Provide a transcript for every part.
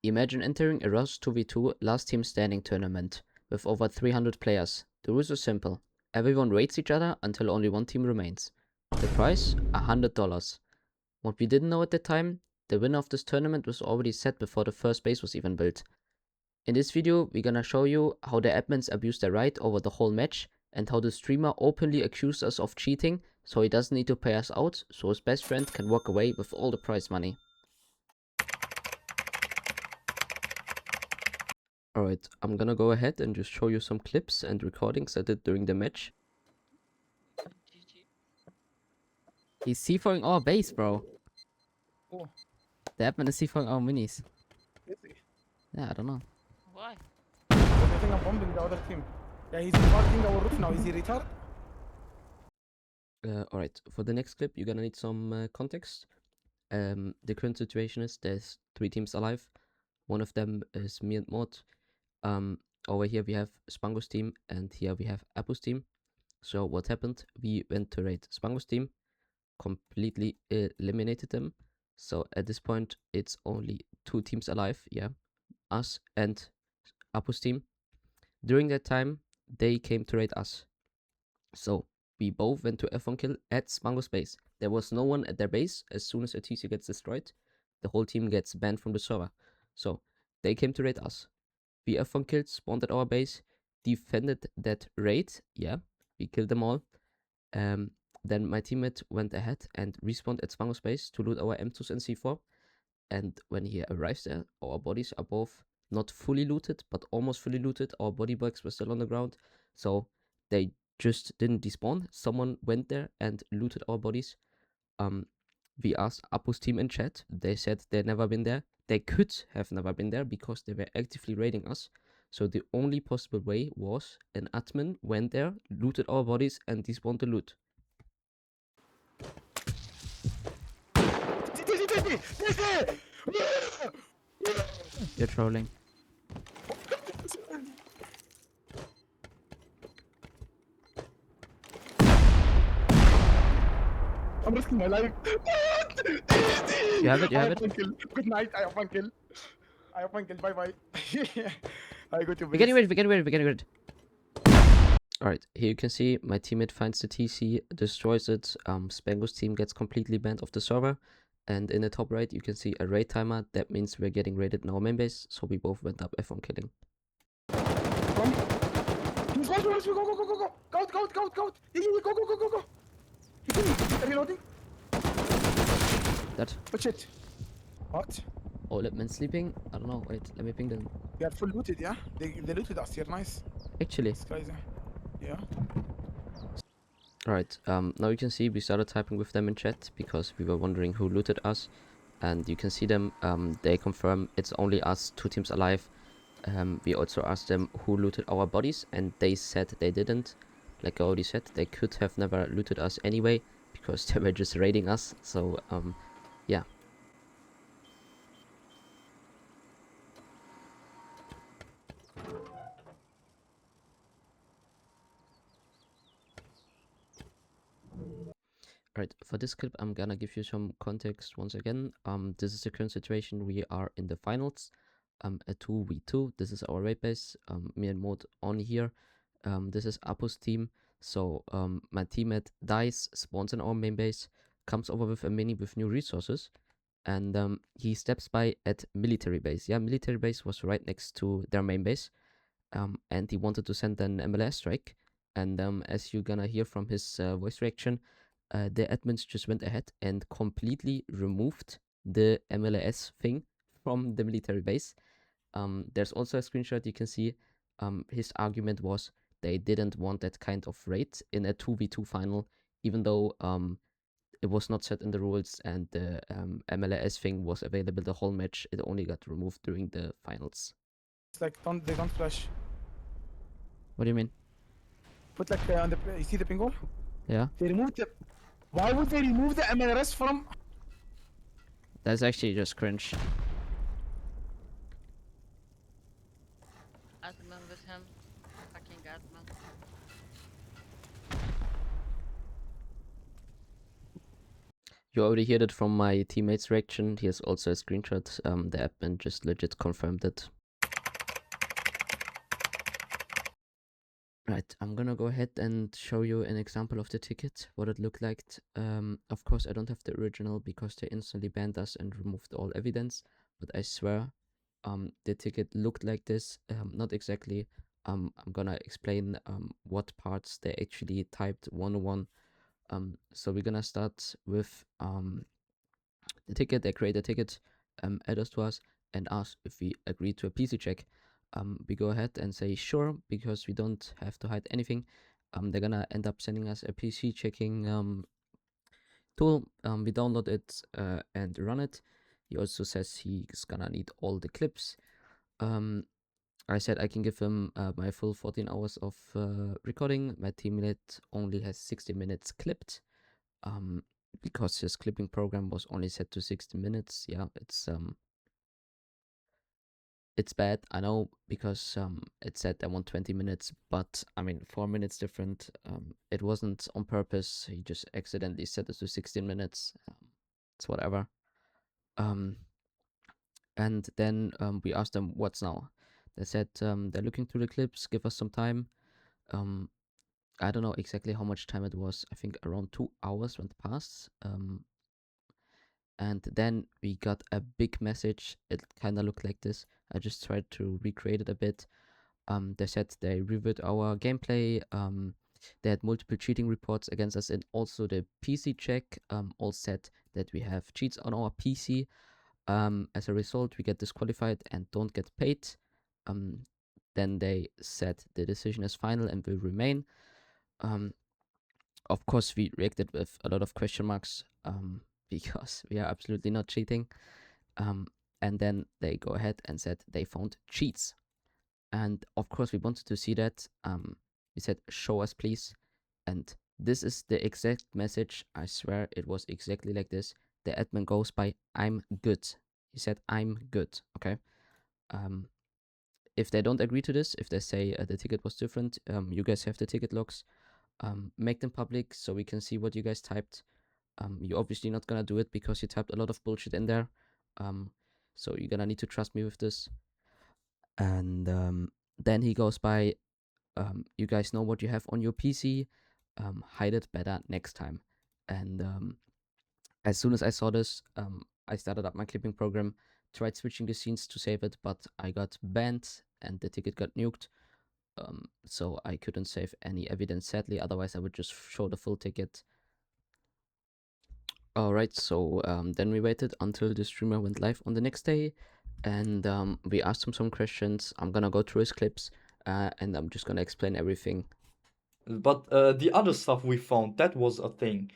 Imagine entering a Rust 2v2 last team standing tournament with over 300 players. The rules are simple. Everyone rates each other until only one team remains. The prize? $100. What we didn't know at the time, the winner of this tournament was already set before the first base was even built. In this video, we're gonna show you how the admins abused their right over the whole match and how the streamer openly accused us of cheating so he doesn't need to pay us out so his best friend can walk away with all the prize money. Alright, I'm gonna go ahead and just show you some clips and recordings I did during the match. He's C4ing our base, bro. Oh. The admin is C4ing our minis. Is he? Yeah, I don't know. Why? Because I think I'm bombing the other team. Yeah, he's parking our roof now. Is he retarded? Alright, for the next clip, you're gonna need some context. The current situation is there's 3 teams alive. One of them is me and Mod. Over here we have Spango's team, and here we have Apu's team. So what happened? We went to raid Spango's team, completely eliminated them. So at this point, it's only 2 teams alive. Yeah, us and Apu's team. During that time, they came to raid us. So we both went to F1 kill at Spango's base. There was no one at their base. As soon as a TC gets destroyed, the whole team gets banned from the server. So they came to raid us. We F1 killed, spawned at our base, defended that raid. Yeah, we killed them all. Then my teammate went ahead and respawned at Spango's base to loot our M2s and C4. And when he arrives there, our bodies are both not fully looted, but almost fully looted. Our body bags were still on the ground. So they just didn't despawn. Someone went there and looted our bodies. We asked Apu's team in chat. They said they'd never been there. They could have never been there because they were actively raiding us. So the only possible way was an admin went there, looted our bodies, and despawned the loot. You're trolling. I'm risking my life. You have it, you have it. Good night. I have one kill. I have one kill. Bye bye. I go to base. We're getting ready. Alright, here you can see my teammate finds the TC, destroys it. Spango's team gets completely banned off the server. And in the top right, you can see a raid timer. That means we're getting raided in our main base. So we both went up F1 killing. He's going towards me. Go. Go. Go. He killed me. Reloading. That. Oh shit. What? Oh, Lipman sleeping? I don't know. Wait, let me ping them. We are full looted, yeah? They looted us here. Nice. Actually. This guy's yeah. Alright, now you can see we started typing with them in chat because we were wondering who looted us. And you can see them, they confirm it's only us, 2 teams alive. We also asked them who looted our bodies, and they said they didn't. Like I already said, they could have never looted us anyway because they were just raiding us. So, yeah. Alright, for this clip, I'm gonna give you some context once again. This is the current situation. We are in the finals, a 2v2. This is our raid base. Me and Mod on here. This is Apu's team. So, my teammate dies, spawns in our main base, comes over with a mini with new resources, and he steps by at military base. Yeah, military base was right next to their main base, and he wanted to send an MLS strike. And as you're gonna hear from his voice reaction, the admins just went ahead and completely removed the MLS thing from the military base. There's also a screenshot you can see. His argument was they didn't want that kind of raid in a 2v2 final, even though it was not set in the rules and the MLS thing was available the whole match. It only got removed during the finals. It's like they don't flash. What do you mean? Put like on the you see the ping hole? Yeah. They removed the. Why would they remove the MLRS from? That's actually just cringe. Admin with him. Fucking admin. You already heard it from my teammate's reaction. Here's also a screenshot. The admin just legit confirmed it. Right, I'm gonna go ahead and show you an example of the ticket, what it looked like. Of course, I don't have the original because they instantly banned us and removed all evidence, but I swear, the ticket looked like this. Not exactly. I'm gonna explain what parts they actually typed 101. So we're gonna start with the ticket. They create a ticket, add us to us, and ask if we agree to a PC check. We go ahead and say sure because we don't have to hide anything. They're gonna end up sending us a PC checking tool. We download it and run it. He also says he's gonna need all the clips. I said I can give him my full 14 hours of recording. My teammate only has 60 minutes clipped. Because his clipping program was only set to 60 minutes. Yeah, it's bad, I know, because it said I want 20 minutes, but I mean 4 minutes different. It wasn't on purpose. He just accidentally set it to 16 minutes. It's whatever. And then we asked them what's now. They said they're looking through the clips, give us some time. I don't know exactly how much time it was. I think around 2 hours went past. And then we got a big message. It kind of looked like this. I just tried to recreate it a bit. They said they reviewed our gameplay. They had multiple cheating reports against us, and also the PC check all said that we have cheats on our PC. As a result, we get disqualified and don't get paid. Then they said the decision is final and will remain. Of course, we reacted with a lot of question marks because we are absolutely not cheating. And then they go ahead and said they found cheats. And of course, we wanted to see that. We said, show us, please. And this is the exact message. I swear it was exactly like this. The admin goes by, I'm good. He said, I'm good. Okay. If they don't agree to this, if they say the ticket was different, you guys have the ticket logs. Make them public so we can see what you guys typed. You're obviously not gonna do it because you typed a lot of bullshit in there. So you're gonna need to trust me with this. And then he goes by, you guys know what you have on your PC. Hide it better next time. And as soon as I saw this, I started up my clipping program, tried switching the scenes to save it, but I got banned and the ticket got nuked. So I couldn't save any evidence, sadly, otherwise I would just show the full ticket. Alright, so then we waited until the streamer went live on the next day, and we asked him some questions. I'm gonna go through his clips, and I'm just gonna explain everything. But the other stuff we found, that was a thing.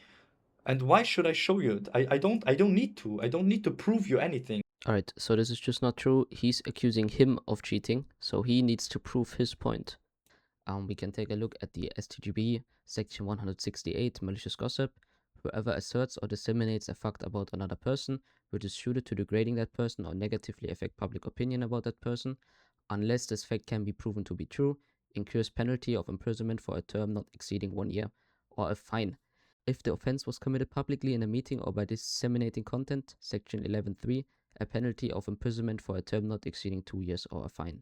And why should I show you it? I don't need to. I don't need to prove you anything. Alright, so this is just not true. He's accusing him of cheating, so he needs to prove his point. We can take a look at the STGB, section 168, malicious gossip. Whoever asserts or disseminates a fact about another person, which is suited to degrading that person or negatively affect public opinion about that person, unless this fact can be proven to be true, incurs penalty of imprisonment for a term not exceeding 1 year, or a fine. If the offense was committed publicly in a meeting or by disseminating content, section 11.3, a penalty of imprisonment for a term not exceeding 2 years or a fine.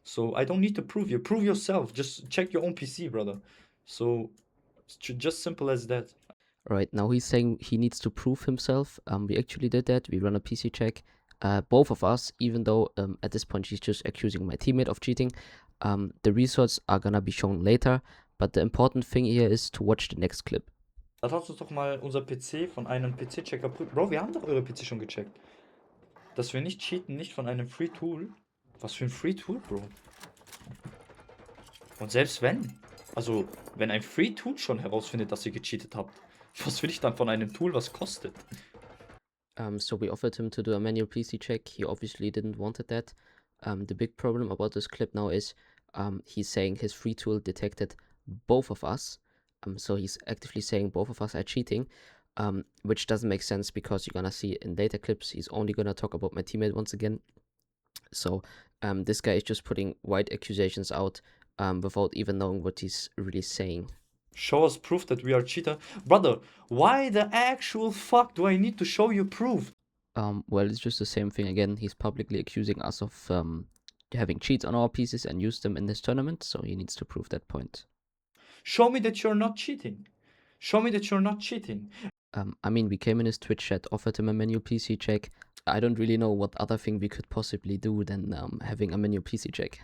So I don't need to prove you. Prove yourself. Just check your own PC, brother. So it's just simple as that. Right, now he's saying he needs to prove himself. We actually did that. We run a PC check. Both of us, even though at this point she's just accusing my teammate of cheating. The results are gonna be shown later, but the important thing here is to watch the next clip. Dann hat uns doch mal unser PC von einem PC-Checker prüfen. Bro, wir haben doch eure PC schon gecheckt. Dass wir nicht cheaten, nicht von einem Free Tool. Was für ein Free Tool, Bro? Und selbst wenn, also wenn ein Free Tool schon herausfindet, dass ihr gecheatet habt, was will ich dann von einem Tool, was kostet? So we offered him to do a manual PC check. He obviously didn't wanted that. The big problem about this clip now is he's saying his free tool detected both of us. So he's actively saying both of us are cheating, which doesn't make sense because you're gonna see in later clips he's only gonna talk about my teammate once again. So this guy is just putting white accusations out without even knowing what he's really saying. Show us proof that we are cheater. Brother, why the actual fuck do I need to show you proof? Well, it's just the same thing again. He's publicly accusing us of having cheats on our pieces and used them in this tournament, so he needs to prove that point. Show me that you're not cheating. Show me that you're not cheating. I mean, we came in his Twitch chat, offered him a manual PC check. I don't really know what other thing we could possibly do than having a manual PC check.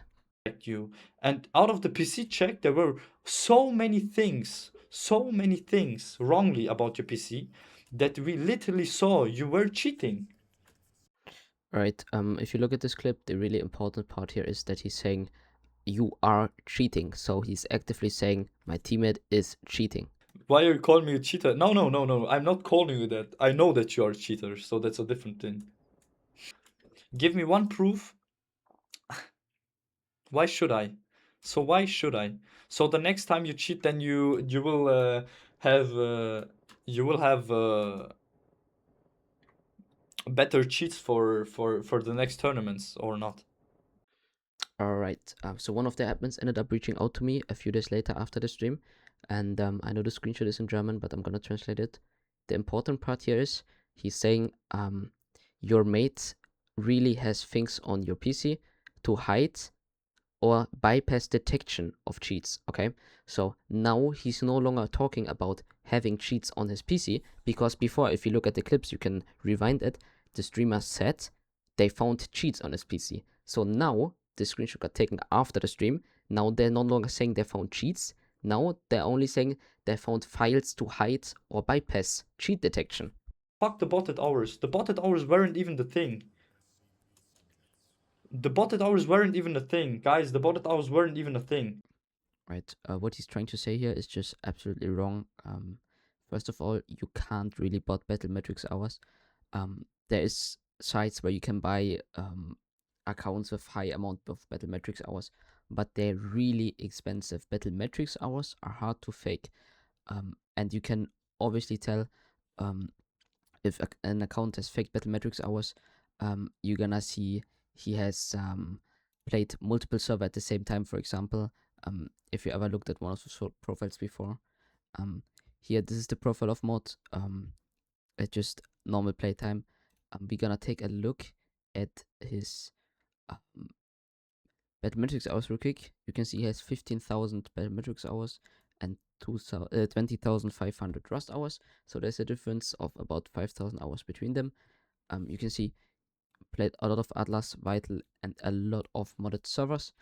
You. And out of the PC check, there were so many things wrongly about your PC that we literally saw you were cheating. Alright, if you look at this clip, the really important part here is that he's saying, you are cheating. So he's actively saying, my teammate is cheating. Why are you calling me a cheater? No. I'm not calling you that. I know that you are a cheater, so that's a different thing. Give me one proof. Why should I? So why should I? So the next time you cheat, then you will have better cheats for the next tournaments or not? Alright, so one of the admins ended up reaching out to me a few days later after the stream, and I know the screenshot is in German, but I'm gonna translate it. The important part here is he's saying your mate really has things on your PC to hide or bypass detection of cheats, okay? So now he's no longer talking about having cheats on his PC, because before, if you look at the clips, you can rewind it, the streamer said they found cheats on his PC. So now, the screenshot got taken after the stream, now they're no longer saying they found cheats, now they're only saying they found files to hide or bypass cheat detection. Fuck the botted hours. The botted hours weren't even the thing. The botted hours weren't even a thing. Guys, the botted hours weren't even a thing. Right, what he's trying to say here is just absolutely wrong. First of all, you can't really bot Battlemetrics hours. There is sites where you can buy accounts with high amount of Battlemetrics hours, but they're really expensive. Battlemetrics hours are hard to fake, and you can obviously tell if an account has fake Battlemetrics hours. You're gonna see he has played multiple servers at the same time, for example. If you ever looked at one of the profiles before, here, this is the profile of Mod, at just normal playtime. We're gonna take a look at his Battlemetrics hours real quick. You can see he has 15,000 Battlemetrics hours and 20,500 Rust hours. So there's a difference of about 5,000 hours between them. You can see played a lot of Atlas, Vital, and a lot of modded servers.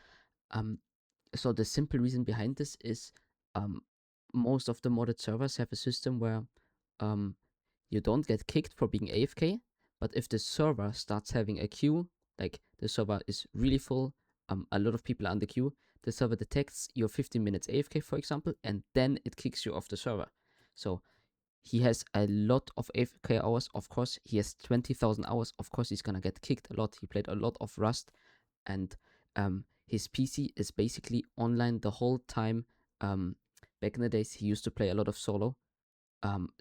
So the simple reason behind this is most of the modded servers have a system where you don't get kicked for being AFK, but if the server starts having a queue, like the server is really full, a lot of people are on the queue, the server detects you're 15 minutes AFK, for example, and then it kicks you off the server. So he has a lot of AFK hours. Of course, he has 20,000 hours. Of course, he's gonna get kicked a lot. He played a lot of Rust, and his PC is basically online the whole time. Back in the days, he used to play a lot of solo.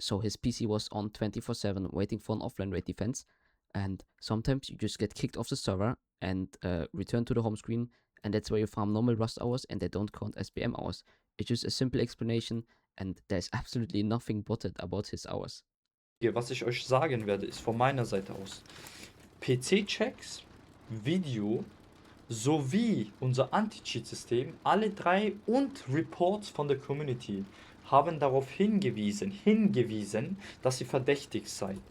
So his PC was on 24/7, waiting for an offline raid defense. And sometimes you just get kicked off the server and return to the home screen, and that's where you farm normal Rust hours, and they don't count as BM hours. It's just a simple explanation, and there's absolutely nothing botted about his hours. Was ich euch sagen werde, ist von meiner Seite aus: PC-Checks, Video sowie unser Anti-Cheat-System, alle drei, und Reports von der Community haben darauf hingewiesen, dass ihr verdächtig seid.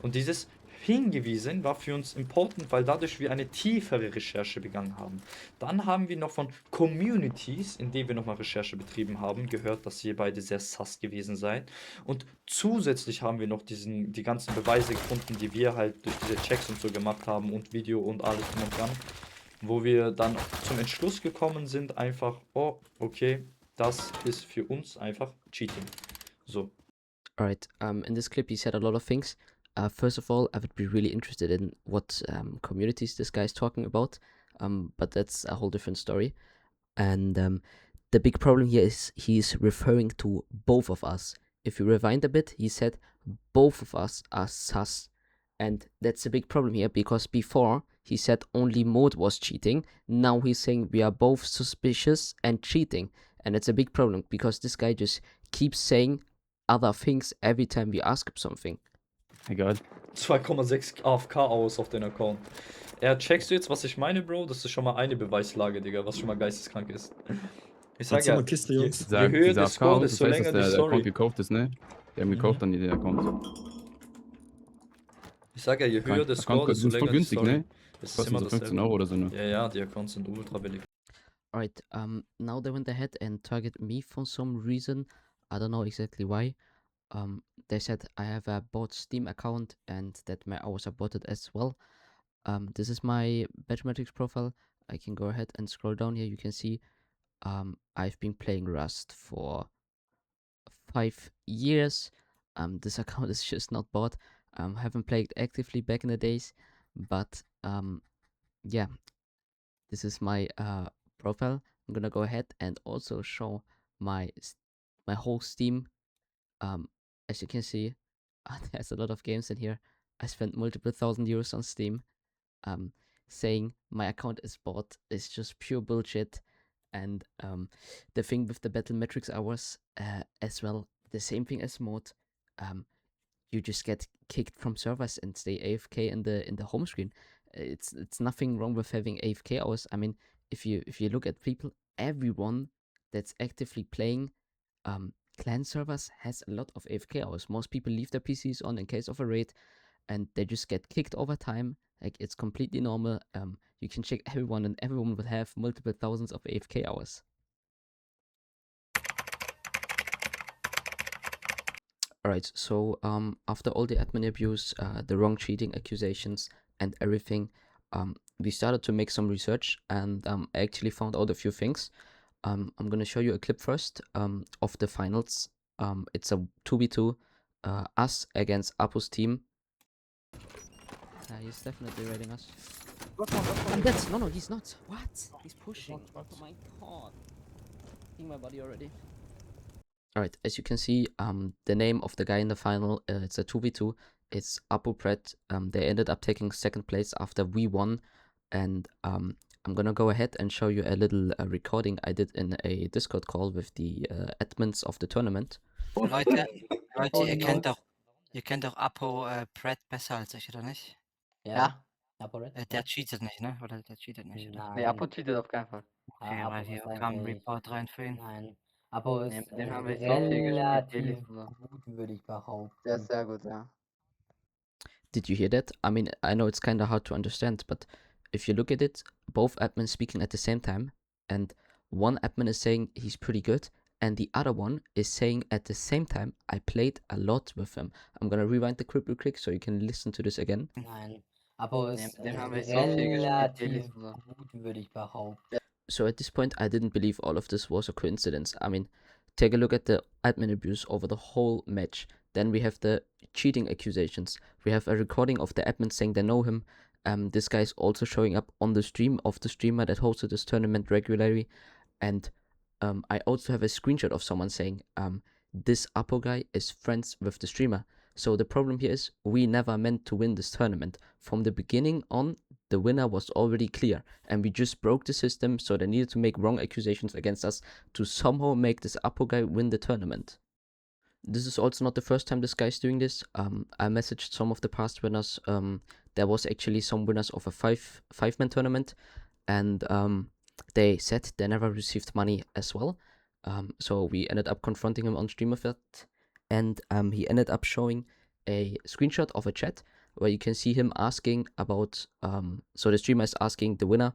Und dieses hingewiesen war für uns important, weil dadurch wir eine tiefere Recherche begangen haben. Dann haben wir noch von Communities, in denen wir nochmal Recherche betrieben haben, gehört, dass ihr beide sehr sus gewesen seid. Und zusätzlich haben wir noch die ganzen Beweise gefunden, die wir halt durch diese Checks und so gemacht haben und Video und alles drum und dran, wo wir dann zum Entschluss gekommen sind, einfach, oh, okay, das ist für uns einfach Cheating. So. Alright, in this clip he said a lot of things. First of all, I would be really interested in what communities this guy is talking about, but that's a whole different story. And the big problem here is he's referring to both of us. If you rewind a bit, he said both of us are sus. And that's a big problem here, because before he said only Mode was cheating. Now he's saying we are both suspicious and cheating. and it's a big problem because this guy just keeps saying other things every time we ask him something. Egal. 2,6 AFK aus auf den Account. Checkst du jetzt, was ich meine, Bro? Das ist schon mal eine Beweislage, Digga, was schon mal geisteskrank ist. Ich sag Erzähl ja, mal Kiste, Jungs. je Dieser, höher dieser der AFK Score, aus, desto das heißt, länger dass die der Account Story. gekauft ist, ne? Die haben gekauft dann den Account. Ich sag ja, je höher der Score, Account desto ist voll länger die günstig, Story. ne? Das ist Kosten immer so 15 dasselbe. Euro oder so, ne? Ja, ja, die Accounts sind ultra billig. Alright, now they went ahead and target me for some reason. I don't know exactly why. They said I have a bot Steam account and that my hours are botted as well. This is my Batchmetrics profile. I can go ahead and scroll down here. You can see I've been playing Rust for 5 years. This account is just not bought. Haven't played actively back in the days, but yeah, this is my profile. I'm gonna go ahead and also show my whole Steam. As you can see, there's a lot of games in here. I spent multiple thousand euros on Steam. Saying my account is bought is just pure bullshit. And the thing with the battle metrics hours as well, the same thing as mod. You just get kicked from servers and stay AFK in the home screen. It's nothing wrong with having AFK hours. I mean, if you look at people, everyone that's actively playing clan servers has a lot of AFK hours. Most people leave their PCs on in case of a raid, and they just get kicked over time. Like, it's completely normal. You can check everyone, and everyone will have multiple thousands of AFK hours. Alright, so after all the admin abuse, the wrong cheating accusations, and everything, we started to make some research, and I actually found out a few things. I'm gonna show you a clip first of the finals. It's a 2v2, us against Apo's team. He's definitely raiding us. And that's no, he's not. What? He's pushing. What? Oh my god. Seeing my body already. Alright, as you can see, the name of the guy in the final, it's a 2v2. It's Apo Pret. They ended up taking second place after we won. And I'm gonna go ahead and show you a little recording I did in a Discord call with the admins of the tournament. Leute, Oh ihr kennt no. doch Apo Pratt besser als ich, oder nicht? Ja. ApoRed? Der cheatet nicht, ne? Oder der cheatet nicht, oder? Nein. Nee, Apo cheatet auf keinen Fall. Okay, Apo weil hier ist kam ein eigentlich. Report rein für ihn. Nein. Apo Nee, ist mit dem haben wir so viel gespielt, relativ Elis und so. gut, würde ich behaupten. Der ist sehr gut, ja. Did you hear that? I mean, I know it's kind of hard to understand, but if you look at it, both admins speaking at the same time, and one admin is saying he's pretty good, and the other one is saying at the same time, I played a lot with him. I'm gonna rewind the clip real quick so you can listen to this again. Nein. Apo Nee, ist mit dem haben wir so viel gespielt, relativ Elis und so. gut, würde ich behaupten. So at this point, I didn't believe all of this was a coincidence. I mean, take a look at the admin abuse over the whole match. Then we have the cheating accusations. We have a recording of the admin saying they know him. This guy is also showing up on the stream of the streamer that hosted this tournament regularly. And I also have a screenshot of someone saying this Apo guy is friends with the streamer. So the problem here is we never meant to win this tournament. From the beginning on, the winner was already clear, and we just broke the system, so they needed to make wrong accusations against us to somehow make this Apo guy win the tournament. This is also not the first time this guy's doing this. I messaged some of the past winners. There was actually some winners of a five-man tournament, and they said they never received money as well. So we ended up confronting him on stream of that, and he ended up showing a screenshot of a chat where you can see him asking about, so the streamer is asking the winner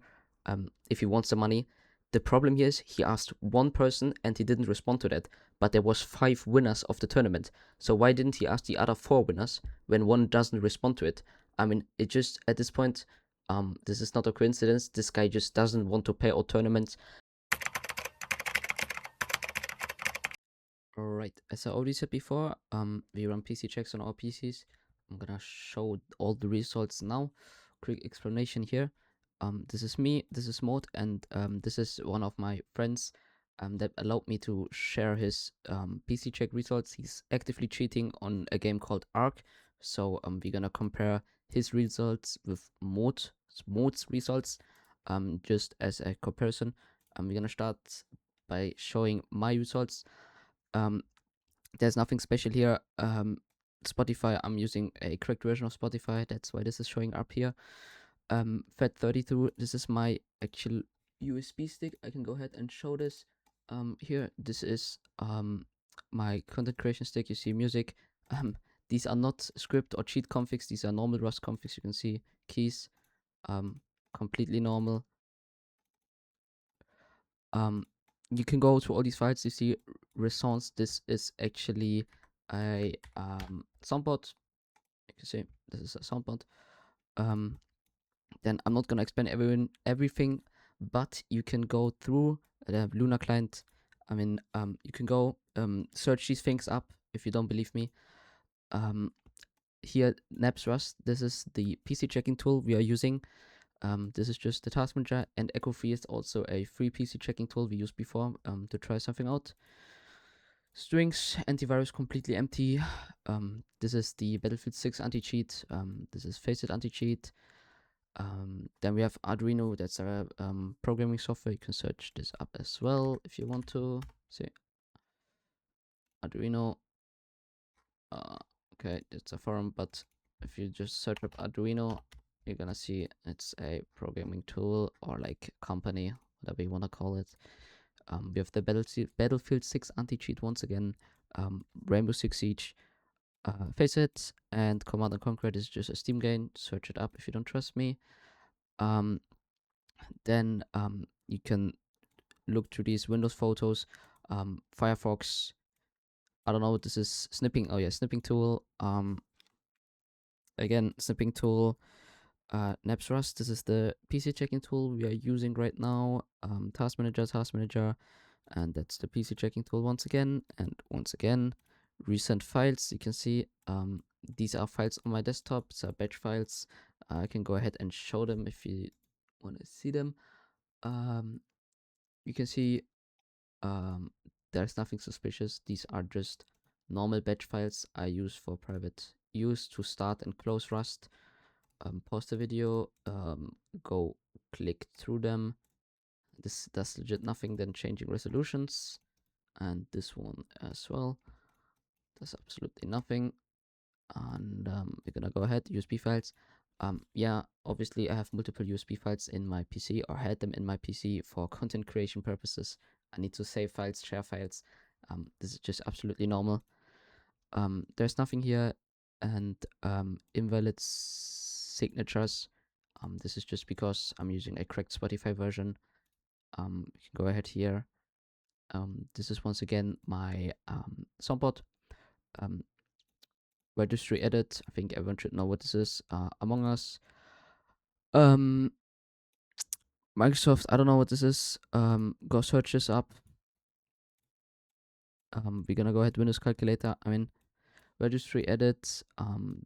if he wants the money. The problem here is he asked one person and he didn't respond to that, but there was 5 winners of the tournament. So why didn't he ask the other 4 winners when one doesn't respond to it? I mean, it just, at this point, this is not a coincidence. This guy just doesn't want to pay all tournaments. Alright, as I already said before, we run PC checks on our PCs. I'm gonna show all the results now. Quick explanation here. This is me, this is Mode, and this is one of my friends that allowed me to share his PC check results. He's actively cheating on a game called Ark, so we're gonna compare his results with Mode's results, just as a comparison. We're gonna start by showing my results. There's nothing special here. Spotify, I'm using a correct version of Spotify. That's why this is showing up here. FAT32, this is my actual USB stick. I can go ahead and show this. Here, this is my content creation stick. You see music. These are not script or cheat configs. These are normal Rust configs. You can see keys, completely normal. You can go to all these files. You see Resonance. This is actually a soundboard. You can see this is a soundboard. Then I'm not gonna explain everything, but you can go through the Luna client. I mean, you can go search these things up if you don't believe me. Here, Naps Rust. This is the PC checking tool we are using. This is just the task manager, and Echo Free is also a free PC checking tool we used before to try something out. Strings, antivirus completely empty. This is the Battlefield 6 anti-cheat. This is Faceit anti-cheat. Then we have Arduino. That's a programming software. You can search this up as well if you want to. See, Arduino. Okay, it's a forum, but if you just search up Arduino, you're gonna see it's a programming tool or like company, whatever you wanna call it. We have the Battlefield 6 anti-cheat once again, Rainbow Six Siege, Faceit, and Command & Conquer. This is just a Steam game. Search it up if you don't trust me. Then you can look through these Windows photos. Firefox. I don't know what this is. Snipping. Oh yeah, snipping tool. Again, snipping tool. Naps Rust. This is the PC checking tool we are using right now. Task manager, and that's the PC checking tool once again. And once again, recent files. You can see these are files on my desktop. These are batch files. I can go ahead and show them if you want to see them. You can see there's nothing suspicious. These are just normal batch files I use for private use to start and close Rust. Pause the video, go click through them. This does legit nothing than changing resolutions, and this one as well does absolutely nothing. And we're gonna go ahead, USB files. Yeah, obviously I have multiple USB files in my PC, or had them in my PC for content creation purposes. I need to save files, share files. This is just absolutely normal. There's nothing here, and invalid signatures. This is just because I'm using a correct Spotify version. You can go ahead here. This is once again my soundboard. Registry edit. I think everyone should know what this is. Among Us. Microsoft. I don't know what this is. Go search this up. We're gonna go ahead Windows Calculator. I mean, registry edit.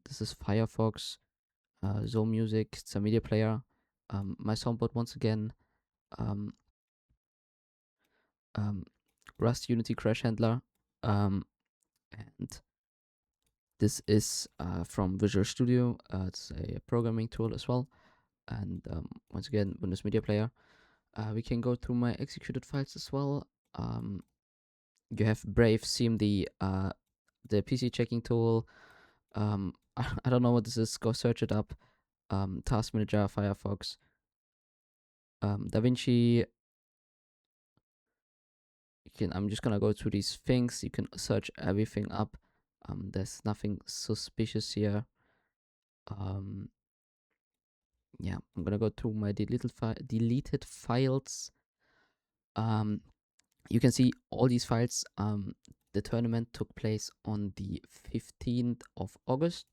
This is Firefox. Zone Music. It's a media player. My soundboard once again. Rust Unity Crash Handler. And this is from Visual Studio. It's a programming tool as well. And once again, Windows Media Player. We can go through my executed files as well. You have Brave, CMD, the PC checking tool. I don't know what this is. Go search it up. Task Manager, Firefox, DaVinci. I'm just gonna go through these things. You can search everything up. There's nothing suspicious here. Yeah, I'm gonna go through my deleted files. You can see all these files. The tournament took place on the 15th of August.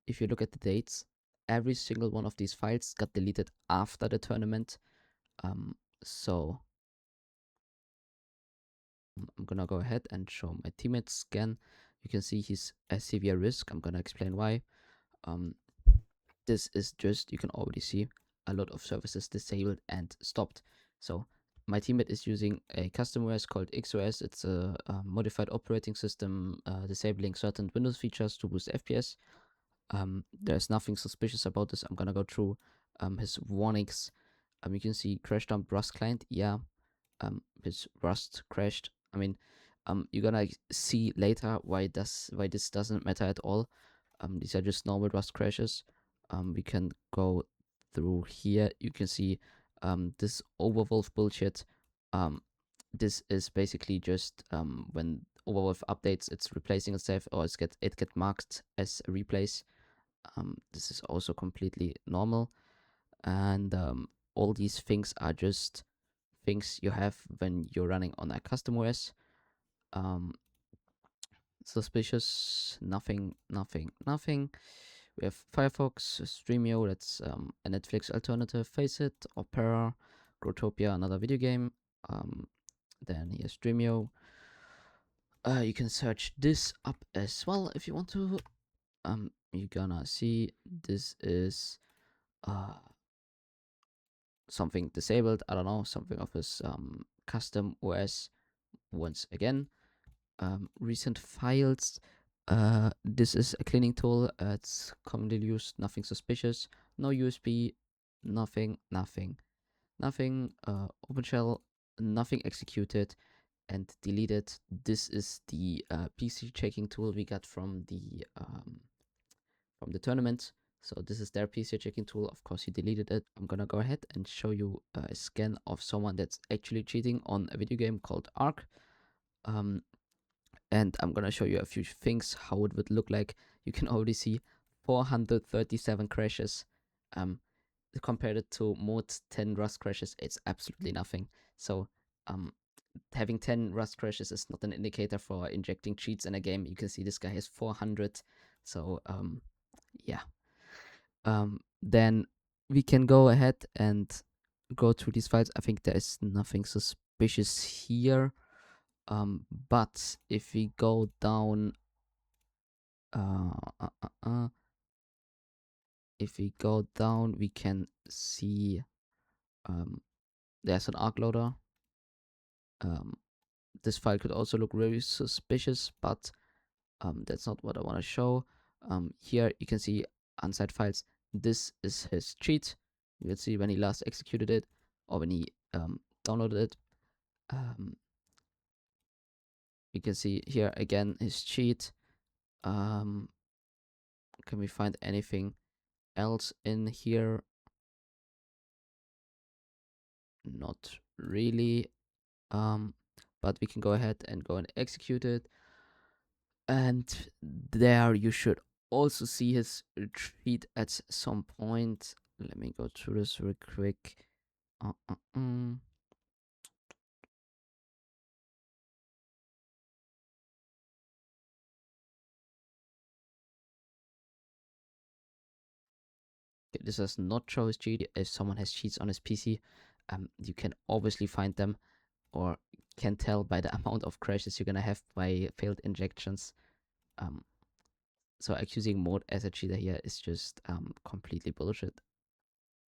If you look at the dates, every single one of these files got deleted after the tournament. So I'm gonna go ahead and show my teammate's scan. You can see he's a severe risk. I'm gonna explain why. This is just, you can already see a lot of services disabled and stopped. So my teammate is using a custom OS called XOS. It's a modified operating system disabling certain Windows features to boost FPS. There's nothing suspicious about this. I'm gonna go through his warnings. You can see crash dump Rust client. Yeah, his Rust crashed. I mean, you're gonna see later why this doesn't matter at all. These are just normal Rust crashes. We can go through here. You can see this Overwolf bullshit. This is basically just when Overwolf updates, it's replacing itself, or it get marked as a replace. This is also completely normal, and all these things are just things you have when you're running on a custom OS. Suspicious, nothing. We have Firefox, Streamio, that's a Netflix alternative, Faceit, Opera, Growtopia, another video game. Then here's Streamio. You can search this up as well if you want to. You're gonna see this is something disabled. I don't know, something of his custom OS. Once again, recent files. This is a cleaning tool. It's commonly used. Nothing suspicious. No USB. Nothing. OpenShell. Nothing executed and deleted. This is the PC checking tool we got from the tournament. So this is their PC checking tool. Of course, he deleted it. I'm gonna go ahead and show you a scan of someone that's actually cheating on a video game called Ark. And I'm gonna show you a few things how it would look like. You can already see 437 crashes. Compared it to Mode's 10 Rust crashes, it's absolutely nothing. So having 10 Rust crashes is not an indicator for injecting cheats in a game. You can see this guy has 400. So yeah. Then we can go ahead and go through these files. I think there is nothing suspicious here. But if we go down, we can see there's an Ark loader. This file could also look very suspicious, but that's not what I want to show. Here you can see unsigned files. This is his cheat. You can see when he last executed it or when he downloaded it. You can see here again his cheat. Can we find anything else in here? Not really. But we can go ahead and go and execute it. And there you should also see his cheat at some point. Let me go through this real quick. Okay, this does not show his cheat. If someone has cheats on his PC, you can obviously find them, or can tell by the amount of crashes you're gonna have by failed injections. So accusing Mode as a cheater here is just completely bullshit.